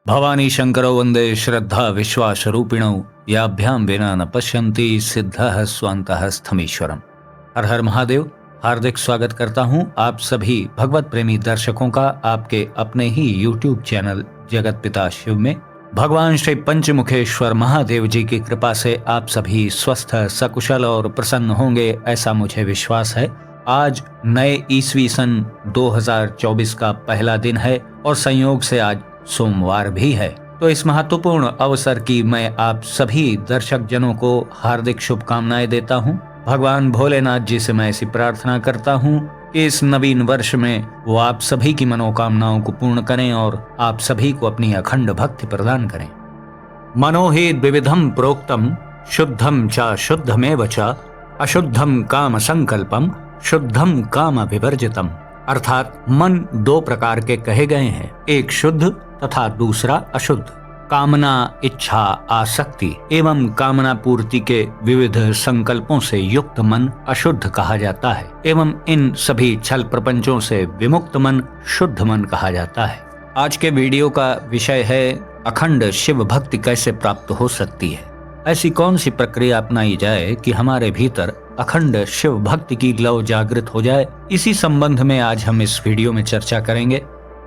भवानी शंकरौ वंदे श्रद्धा विश्वास रूपिणौ याभ्यां विना न पश्यन्ति सिद्धः स्वान्तः स्थमीश्वरम। हर हर महादेव। हार्दिक स्वागत करता हूं आप सभी भगवत प्रेमी दर्शकों का आपके अपने ही YouTube चैनल जगत पिता शिव में। भगवान श्री पंचमुखेश्वर महादेव जी की कृपा से आप सभी स्वस्थ सकुशल और प्रसन्न होंगे, ऐसा मुझे विश्वास है। आज नए ईस्वी सन 2024 का पहला दिन है और संयोग से आज सोमवार भी है। तो इस महत्वपूर्ण अवसर की मैं आप सभी दर्शक जनों को हार्दिक शुभकामनाएं देता हूं। भगवान भोलेनाथ जी से मैं ऐसी प्रार्थना करता हूं कि इस नवीन वर्ष में वो आप सभी की मनोकामनाओं को पूर्ण करें और आप सभी को अपनी अखंड भक्ति प्रदान करें। मनोहि द्विविधम प्रोक्तम शुद्धम च शुद्धमेव च अशुद्धम काम संकल्पम शुद्धम काम विवर्जितम। अर्थात मन दो प्रकार के कहे गए हैं, एक शुद्ध तथा दूसरा अशुद्ध। कामना, इच्छा, आसक्ति एवं कामना पूर्ति के विविध संकल्पों से युक्त मन अशुद्ध कहा जाता है एवं इन सभी छल प्रपंचों से विमुक्त मन शुद्ध मन कहा जाता है। आज के वीडियो का विषय है अखंड शिव भक्ति कैसे प्राप्त हो सकती है। ऐसी कौन सी प्रक्रिया अपनाई जाए कि हमारे भीतर अखंड शिव भक्ति की लौ जागृत हो जाए। इसी संबंध में आज हम इस वीडियो में चर्चा करेंगे।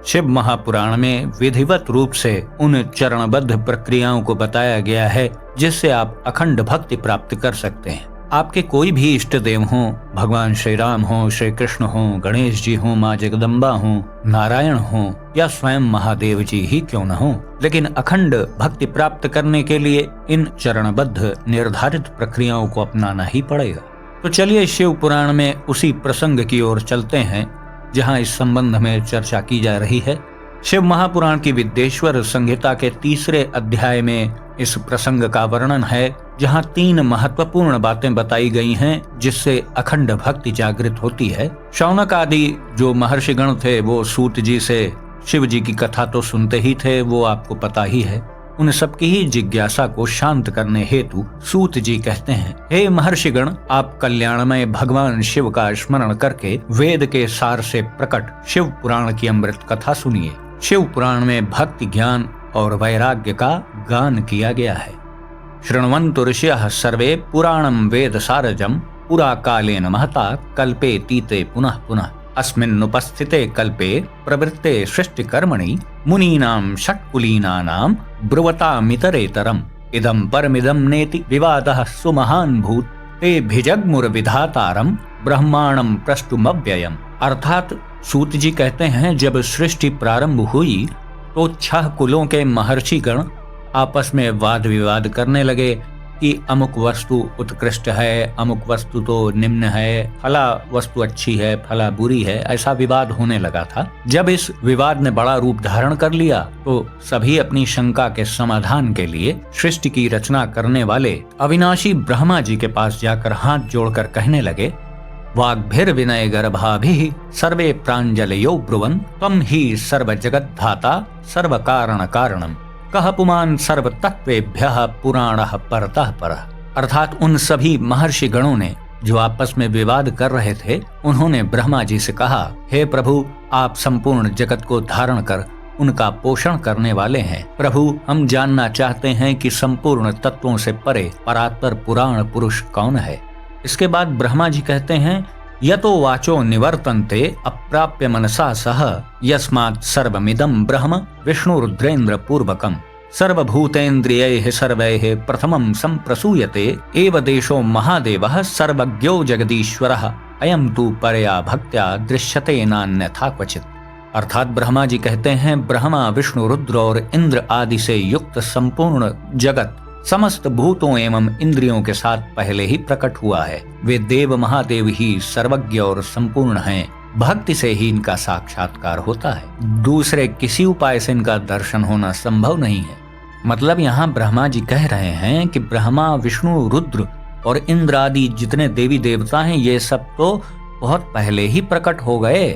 शिव महापुराण में विधिवत रूप से उन चरणबद्ध प्रक्रियाओं को बताया गया है जिससे आप अखंड भक्ति प्राप्त कर सकते हैं। आपके कोई भी इष्ट देव हों, भगवान श्री राम हो, श्री कृष्ण हो, गणेश जी हो, माँ जगदम्बा हो, नारायण हो या स्वयं महादेव जी ही क्यों न हो, लेकिन अखंड भक्ति प्राप्त करने के लिए इन चरणबद्ध निर्धारित प्रक्रियाओं को अपनाना ही पड़ेगा। तो चलिए शिव पुराण में उसी प्रसंग की ओर चलते हैं जहां इस संबंध में चर्चा की जा रही है। शिव महापुराण की विद्येश्वर संहिता के 3 अध्याय में इस प्रसंग का वर्णन है, जहां 3 महत्वपूर्ण बातें बताई गई हैं जिससे अखंड भक्ति जागृत होती है। शौनक आदि जो महर्षिगण थे वो सूत जी से शिव जी की कथा तो सुनते ही थे, वो आपको पता ही है। उन सबकी ही जिज्ञासा को शांत करने हेतु सूत जी कहते हैं, हे महर्षिगण, आप कल्याणमय भगवान शिव का स्मरण करके वेद के सार से प्रकट शिव पुराण की अमृत कथा सुनिए। शिव पुराण में भक्ति, ज्ञान और वैराग्य का गान किया गया है। शृण्वन्तु ऋषयः सर्वे पुराणं वेद सारजम पुरा कालेन महता कल्पे तीते पुनः पुनः अस्मिन्नुपस्थिते कल्पे प्रवृत्ते सृष्टि कर्मणि मुनीनां षट्कुलीनानां ब्रुवतामितरेतरम् इदं परमिदं नेति विवादः सुमहान् भूत ते भिजग्मुर्विधातारं ब्रह्माणं प्रष्टुमव्ययम्। अर्थात सूत जी कहते हैं, जब सृष्टि प्रारंभ हुई तो 6 कुलों के महर्षिगण आपस में वाद विवाद करने लगे कि अमुक वस्तु उत्कृष्ट है, अमुक वस्तु तो निम्न है, फला वस्तु अच्छी है, फला बुरी है, ऐसा विवाद होने लगा था। जब इस विवाद ने बड़ा रूप धारण कर लिया तो सभी अपनी शंका के समाधान के लिए सृष्टि की रचना करने वाले अविनाशी ब्रह्मा जी के पास जाकर हाथ जोड़कर कहने लगे, वाग्भिर्विनय गर्भाभिः सर्वे प्राञ्जलयो ब्रुवन् त्वं हि सर्व जगत् धाता सर्व कारण कारणम् कह पुमान सर्व तत्वेभ्यः पुराणः परतः परः। अर्थात उन सभी महर्षि गणों ने जो आपस में विवाद कर रहे थे, उन्होंने ब्रह्मा जी से कहा, हे प्रभु, आप संपूर्ण जगत को धारण कर उनका पोषण करने वाले हैं। प्रभु, हम जानना चाहते हैं कि संपूर्ण तत्वों से परे परात्पर पुराण पुरुष कौन है। इसके बाद ब्रह्मा जी कहते हैं, यतो वाचो निवर्तन्ते अप्राप्य मनसा सह यस्मात् सर्वमिदं ब्रह्म विष्णुरुद्रेन्द्र पूर्वकम् सर्वभूतेन्द्रियैः सर्वैः प्रथमं संप्रसूयते एव देशो महादेवः सर्वज्ञो जगदीश्वरः अयं तु परया भक्त्या दृश्यते नान्यथा क्वचित्। अर्थात ब्रह्मा जी कहते हैं, ब्रह्मा, विष्णु, रुद्र और इंद्र आदि से युक्त संपूर्ण जगत समस्त भूतों एवं इंद्रियों के साथ पहले ही प्रकट हुआ है। वे देव महादेव ही सर्वज्ञ और संपूर्ण हैं। भक्ति से ही इनका साक्षात्कार होता है, दूसरे किसी उपाय से इनका दर्शन होना संभव नहीं है। मतलब यहाँ ब्रह्मा जी कह रहे हैं कि ब्रह्मा, विष्णु, रुद्र और इंद्र आदि जितने देवी देवता हैं, ये सब तो बहुत पहले ही प्रकट हो गए,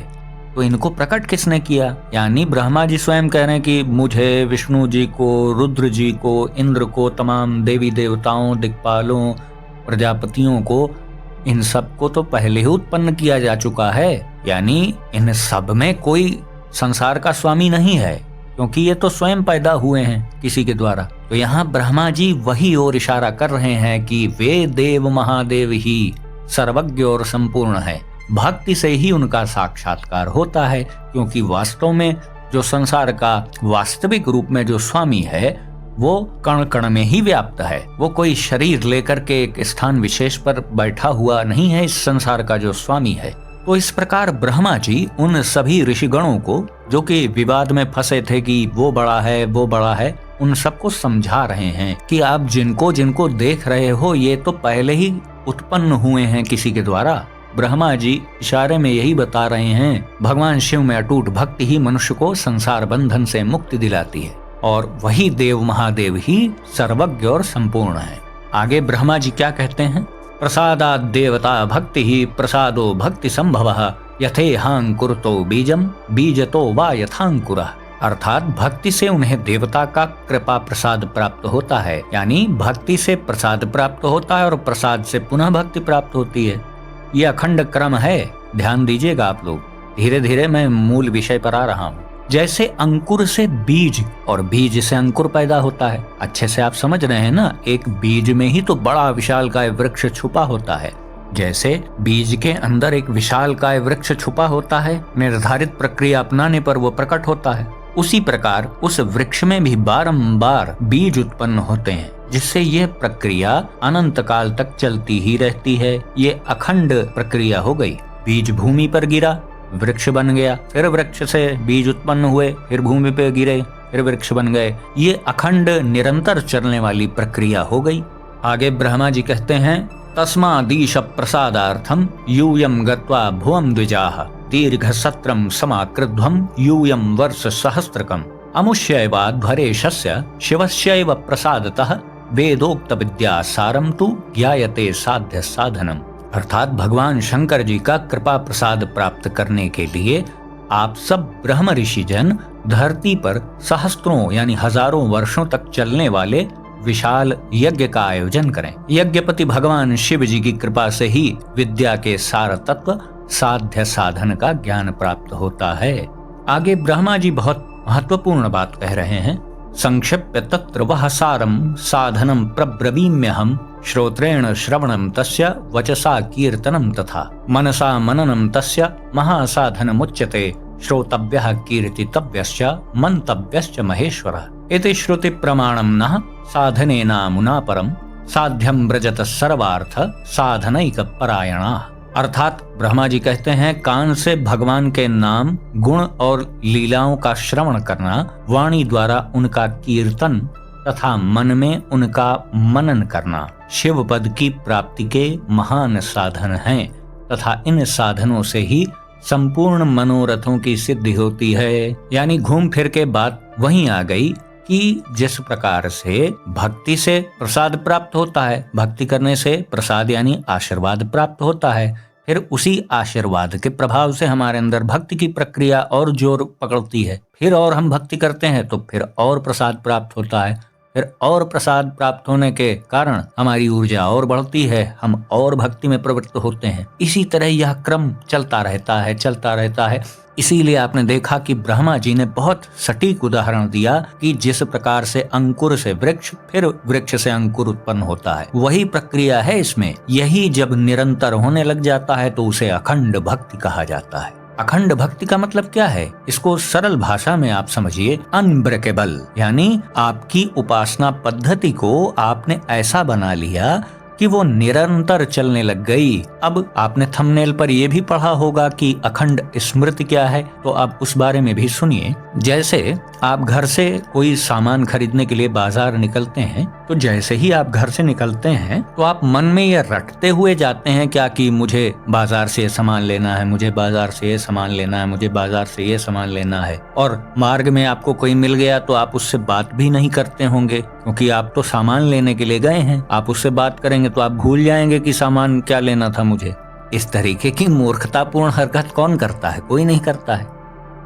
तो इनको प्रकट किसने किया? यानी ब्रह्मा जी स्वयं कह रहे हैं कि मुझे, विष्णु जी को, रुद्र जी को, इंद्र को, तमाम देवी देवताओं, दिक्पालों, प्रजापतियों को, इन सब को तो पहले ही उत्पन्न किया जा चुका है। यानी इन सब में कोई संसार का स्वामी नहीं है, क्योंकि ये तो स्वयं पैदा हुए हैं किसी के द्वारा। तो यहाँ ब्रह्मा जी वही ओर इशारा कर रहे हैं कि वे देव महादेव ही सर्वज्ञ और संपूर्ण है। भक्ति से ही उनका साक्षात्कार होता है, क्योंकि वास्तव में जो संसार का वास्तविक रूप में जो स्वामी है वो कण कण में ही व्याप्त है। वो कोई शरीर लेकर के एक स्थान विशेष पर बैठा हुआ नहीं है। इस संसार का जो स्वामी है, तो इस प्रकार ब्रह्मा जी उन सभी ऋषिगणों को जो कि विवाद में फंसे थे कि वो बड़ा है वो बड़ा है, उन सबको समझा रहे हैं कि आप जिनको जिनको देख रहे हो ये तो पहले ही उत्पन्न हुए हैं किसी के द्वारा। ब्रह्मा जी इशारे में यही बता रहे हैं, भगवान शिव में अटूट भक्ति ही मनुष्य को संसार बंधन से मुक्ति दिलाती है, और वही देव महादेव ही सर्वज्ञ और संपूर्ण है। आगे ब्रह्मा जी क्या कहते हैं, प्रसादाद देवता भक्ति ही प्रसादो भक्ति संभवः यथेहांकुरतो बीजम बीजतो वा यथांकुरः। अर्थात भक्ति से उन्हें देवता का कृपा प्रसाद प्राप्त होता है, यानी भक्ति से प्रसाद प्राप्त होता है और प्रसाद से पुनः भक्ति प्राप्त होती है। ये अखंड क्रम है, ध्यान दीजिएगा आप लोग। धीरे धीरे मैं मूल विषय पर आ रहा हूँ। जैसे अंकुर से बीज और बीज से अंकुर पैदा होता है, अच्छे से आप समझ रहे हैं ना, एक बीज में ही तो बड़ा विशालकाय वृक्ष छुपा होता है। जैसे बीज के अंदर एक विशालकाय वृक्ष छुपा होता है, निर्धारित प्रक्रिया अपनाने पर वो प्रकट होता है, उसी प्रकार उस वृक्ष में भी बारंबार बीज उत्पन्न होते हैं, जिससे यह प्रक्रिया अनंत काल तक चलती ही रहती है। ये अखंड प्रक्रिया हो गई। बीज भूमि पर गिरा, वृक्ष बन गया, फिर वृक्ष से बीज उत्पन्न हुए, फिर भूमि पे गिरे, फिर वृक्ष बन गए। ये अखंड निरंतर चलने वाली प्रक्रिया हो गई। आगे ब्रह्मा जी कहते हैं, तस्मादीश प्रसादार्थम यूयम गत्वा भुवम द्विजाः दीर्घ सत्रम समाकृध्वम यूयम वर्ष सहस्त्रकम अमुष्यैवाध्वरेशस्य शिवस्यैव प्रसादतः वेदोक्त विद्या सारम तु ज्ञायते साध्य साधनम। अर्थात भगवान शंकर जी का कृपा प्रसाद प्राप्त करने के लिए आप सब ब्रह्म ऋषि जन धरती पर सहस्त्रों यानी हजारों वर्षों तक चलने वाले विशाल यज्ञ का आयोजन करें। यज्ञपति भगवान शिव जी की कृपा से ही विद्या के सार तत्व साध्य साधन का ज्ञान प्राप्त होता है। आगे ब्रह्मा जी बहुत महत्वपूर्ण बात कह रहे हैं। संक्षिप्य तत्र वह सारम साधनम प्रब्रवीम्यहम श्रोत्रेण श्रवणम तस्य वचसा कीर्तनम तथा मनसा मननम तस्य महासाधनमुच्यते श्रोतव्यः कीर्तितव्यश्च मंतव्यश्च महेश्वरः। इति श्रुति प्रमाणम नः साधनेनामुना परम साध्यम व्रजत सर्वार्थ साधनैक परायणाः। अर्थात ब्रह्मा जी कहते हैं, कान से भगवान के नाम गुण और लीलाओं का श्रवण करना, वाणी द्वारा उनका कीर्तन तथा मन में उनका मनन करना शिव पद की प्राप्ति के महान साधन हैं, तथा इन साधनों से ही संपूर्ण मनोरथों की सिद्धि होती है। यानी घूम फिर के बात वहीं आ गई कि जिस प्रकार से भक्ति से प्रसाद प्राप्त होता है, भक्ति करने से प्रसाद यानी आशीर्वाद प्राप्त होता है, फिर उसी आशीर्वाद के प्रभाव से हमारे अंदर भक्ति की प्रक्रिया और जोर पकड़ती है, फिर और हम भक्ति करते हैं तो फिर और प्रसाद प्राप्त होता है, फिर और प्रसाद प्राप्त होने के कारण हमारी ऊर्जा और बढ़ती है, हम और भक्ति में प्रवृत्त होते हैं। इसी तरह यह क्रम चलता रहता है। इसीलिए आपने देखा कि ब्रह्मा जी ने बहुत सटीक उदाहरण दिया कि जिस प्रकार से अंकुर से वृक्ष, फिर वृक्ष से अंकुर उत्पन्न होता है, वही प्रक्रिया है इसमें। यही जब निरंतर होने लग जाता है तो उसे अखंड भक्ति कहा जाता है। अखंड भक्ति का मतलब क्या है? इसको सरल भाषा में आप समझिए, अनब्रेकेबल, यानी आपकी उपासना पद्धति को आपने ऐसा बना लिया कि वो निरंतर चलने लग गई। अब आपने थंबनेल पर यह भी पढ़ा होगा कि अखंड स्मृति क्या है, तो आप उस बारे में भी सुनिए। जैसे आप घर से कोई सामान खरीदने के लिए बाजार निकलते हैं, तो जैसे ही आप घर से निकलते हैं तो आप मन में ये रटते हुए जाते हैं क्या कि मुझे बाजार से ये सामान लेना है, मुझे बाजार से ये सामान लेना है, मुझे बाजार से ये सामान लेना है। और मार्ग में आपको कोई मिल गया तो आप उससे बात भी नहीं करते होंगे, क्योंकि आप तो सामान लेने के लिए गए हैं। आप उससे बात करेंगे तो आप भूल जाएंगे कि सामान क्या लेना था मुझे। इस तरीके की मूर्खतापूर्ण हरकत कौन करता है? कोई नहीं करता है।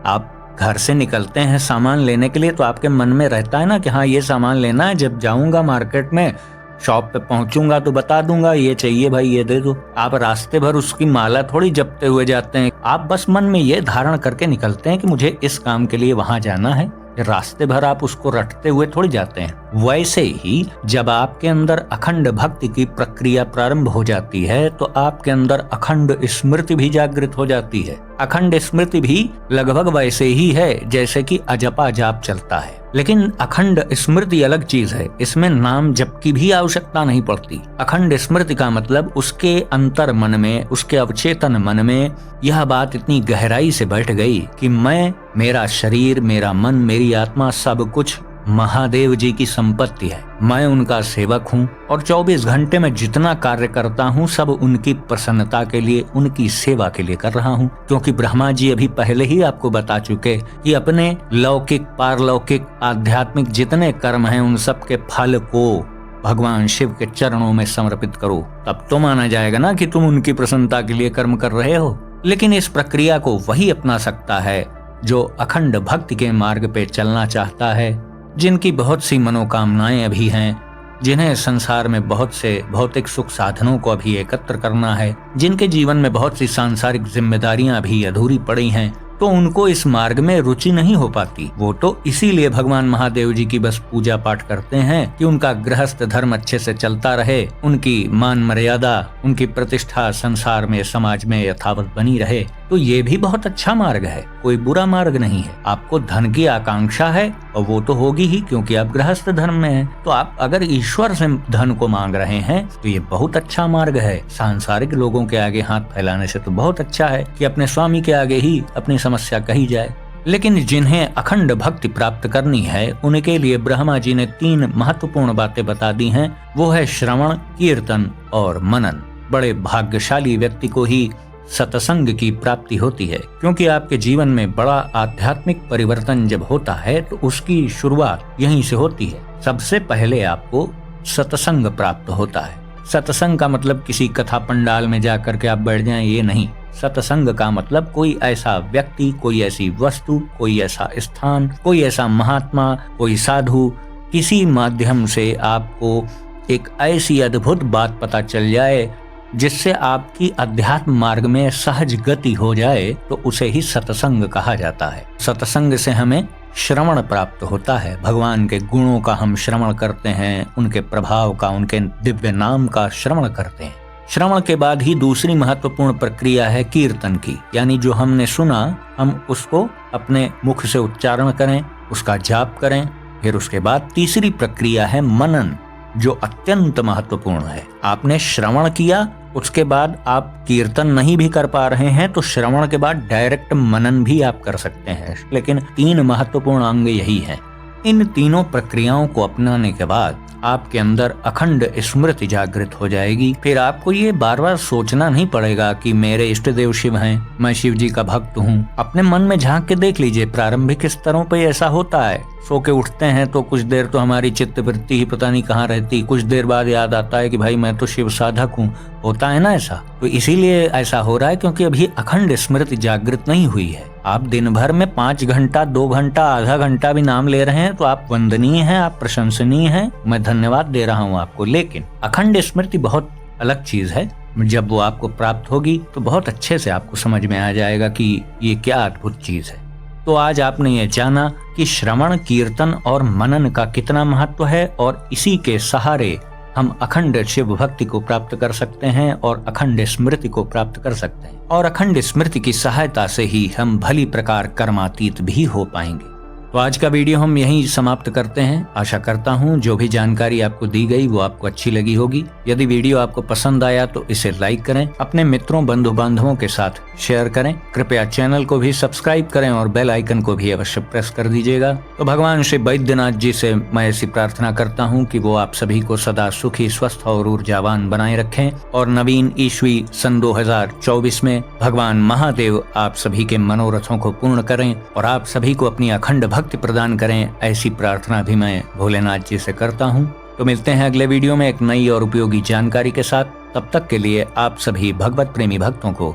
आप घर से निकलते हैं सामान लेने के लिए तो आपके मन में रहता है ना कि हाँ ये सामान लेना है, जब जाऊंगा मार्केट में, शॉप पे पहुंचूंगा तो बता दूंगा ये चाहिए भाई, ये दे दो। आप रास्ते भर उसकी माला थोड़ी जपते हुए जाते हैं, आप बस मन में ये धारण करके निकलते हैं कि मुझे इस काम के लिए वहां जाना है, रास्ते भर आप उसको रटते हुए थोड़ी जाते हैं। वैसे ही जब आपके अंदर अखंड भक्ति की प्रक्रिया प्रारंभ हो जाती है तो आपके अंदर अखंड स्मृति भी जागृत हो जाती है। अखंड स्मृति भी लगभग वैसे ही है जैसे कि अजपा जाप चलता है, लेकिन अखंड स्मृति अलग चीज है। इसमें नाम जप की भी आवश्यकता नहीं पड़ती। अखंड स्मृति का मतलब उसके अंतर मन में, उसके अवचेतन मन में यह बात इतनी गहराई से बैठ गई कि मैं, मेरा शरीर, मेरा मन, मेरी आत्मा सब कुछ महादेव जी की संपत्ति है। मैं उनका सेवक हूँ और 24 घंटे में जितना कार्य करता हूँ सब उनकी प्रसन्नता के लिए, उनकी सेवा के लिए कर रहा हूँ। क्योंकि ब्रह्मा जी अभी पहले ही आपको बता चुके कि अपने लौकिक, पारलौकिक, आध्यात्मिक जितने कर्म हैं उन सब के फल को भगवान शिव के चरणों में समर्पित करो, तब तो माना जाएगा ना कि तुम उनकी प्रसन्नता के लिए कर्म कर रहे हो। लेकिन इस प्रक्रिया को वही अपना सकता है जो अखंड भक्ति के मार्ग पे चलना चाहता है, जिनकी बहुत सी मनोकामनाएं अभी हैं, जिन्हें संसार में बहुत से भौतिक सुख साधनों को अभी एकत्र करना है, जिनके जीवन में बहुत सी सांसारिक जिम्मेदारियां अभी अधूरी पड़ी हैं, तो उनको इस मार्ग में रुचि नहीं हो पाती। वो तो इसीलिए भगवान महादेव जी की बस पूजा पाठ करते हैं कि उनका गृहस्थ धर्म अच्छे से चलता रहे, उनकी मान मर्यादा, उनकी प्रतिष्ठा संसार में, समाज में यथावत बनी रहे। तो ये भी बहुत अच्छा मार्ग है, कोई बुरा मार्ग नहीं है। आपको धन की आकांक्षा है और वो तो होगी ही क्योंकि आप गृहस्थ धर्म में हैं। तो आप अगर ईश्वर से धन को मांग रहे हैं तो ये बहुत अच्छा मार्ग है। सांसारिक लोगों के आगे हाथ फैलाने से तो बहुत अच्छा है कि अपने स्वामी के आगे ही अपनी समस्या कही जाए। लेकिन जिन्हें अखंड भक्ति प्राप्त करनी है उनके लिए ब्रह्मा जी ने 3 महत्वपूर्ण बातें बता दी हैं। वो है श्रवण, कीर्तन और मनन। बड़े भाग्यशाली व्यक्ति को ही सत्संग की प्राप्ति होती है, क्योंकि आपके जीवन में बड़ा आध्यात्मिक परिवर्तन जब होता है तो उसकी शुरुआत यहीं से होती है। सबसे पहले आपको सत्संग प्राप्त होता है। सत्संग का मतलब किसी कथा पंडाल में जाकर के आप बैठ जाएं, ये नहीं। सत्संग का मतलब कोई ऐसा व्यक्ति, कोई ऐसी वस्तु, कोई ऐसा स्थान, कोई ऐसा महात्मा, कोई साधु, किसी माध्यम से आपको एक ऐसी अद्भुत बात पता चल जाए जिससे आपकी अध्यात्म मार्ग में सहज गति हो जाए, तो उसे ही सत्संग कहा जाता है। सत्संग से हमें श्रवण प्राप्त होता है। भगवान के गुणों का हम श्रवण करते हैं, उनके प्रभाव का, उनके दिव्य नाम का श्रवण करते हैं। श्रवण के बाद ही दूसरी महत्वपूर्ण प्रक्रिया है कीर्तन की, यानी जो हमने सुना हम उसको अपने मुख से उच्चारण करें, उसका जाप करें। फिर उसके बाद तीसरी प्रक्रिया है मनन, जो अत्यंत महत्वपूर्ण है। आपने श्रवण किया, उसके बाद आप कीर्तन नहीं भी कर पा रहे हैं तो श्रवण के बाद डायरेक्ट मनन भी आप कर सकते हैं। लेकिन 3 महत्वपूर्ण अंग यही हैं। इन तीनों प्रक्रियाओं को अपनाने के बाद आपके अंदर अखंड स्मृति जागृत हो जाएगी। फिर आपको ये बार बार सोचना नहीं पड़ेगा कि मेरे इष्ट देव शिव हैं, मैं शिव जी का भक्त हूँ। अपने मन में झांक के देख लीजिए, प्रारंभिक स्तरों पे ऐसा होता है। सो के उठते हैं तो कुछ देर तो हमारी चित्त वृत्ति ही पता नहीं कहाँ रहती, कुछ देर बाद याद आता है कि भाई मैं तो शिव साधक हूँ। होता है ना ऐसा, तो इसीलिए ऐसा हो रहा है क्योंकि अभी अखंड स्मृति जागृत नहीं हुई है। आप दिन भर में 5 घंटा, 2 घंटा, आधा घंटा भी नाम ले रहे हैं तो आप वंदनीय हैं, आप प्रशंसनीय हैं, मैं धन्यवाद दे रहा हूँ आपको। लेकिन अखंड स्मृति बहुत अलग चीज है। जब वो आपको प्राप्त होगी तो बहुत अच्छे से आपको समझ में आ जाएगा कि ये क्या अद्भुत चीज है। तो आज आपने ये जाना कि श्रवण, कीर्तन और मनन का कितना महत्व है और इसी के सहारे हम अखंड शिव भक्ति को प्राप्त कर सकते हैं और अखंड स्मृति को प्राप्त कर सकते हैं। और अखंड स्मृति की सहायता से ही हम भली प्रकार कर्मातीत भी हो पाएंगे। तो आज का वीडियो हम यहीं समाप्त करते हैं। आशा करता हूँ जो भी जानकारी आपको दी गई वो आपको अच्छी लगी होगी। यदि वीडियो आपको पसंद आया तो इसे लाइक करें, अपने मित्रों, बंधु बांधवों के साथ शेयर करें। कृपया चैनल को भी सब्सक्राइब करें और बेल आइकन को भी अवश्य प्रेस कर दीजिएगा। तो भगवान श्री वैद्यनाथ जी से मैं ऐसी प्रार्थना करता हूँ कि वो आप सभी को सदा सुखी, स्वस्थ और ऊर्जावान बनाए रखें और नवीन ईस्वी सन 2024 में भगवान महादेव आप सभी के मनोरथों को पूर्ण करें और आप सभी को अपनी अखंड भक्ति प्रदान करें। ऐसी प्रार्थना भी मैं भोलेनाथ जी से करता हूँ। तो मिलते हैं अगले वीडियो में एक नई और उपयोगी जानकारी के साथ। तब तक के लिए आप सभी भगवत प्रेमी भक्तों को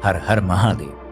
हर हर महादेव।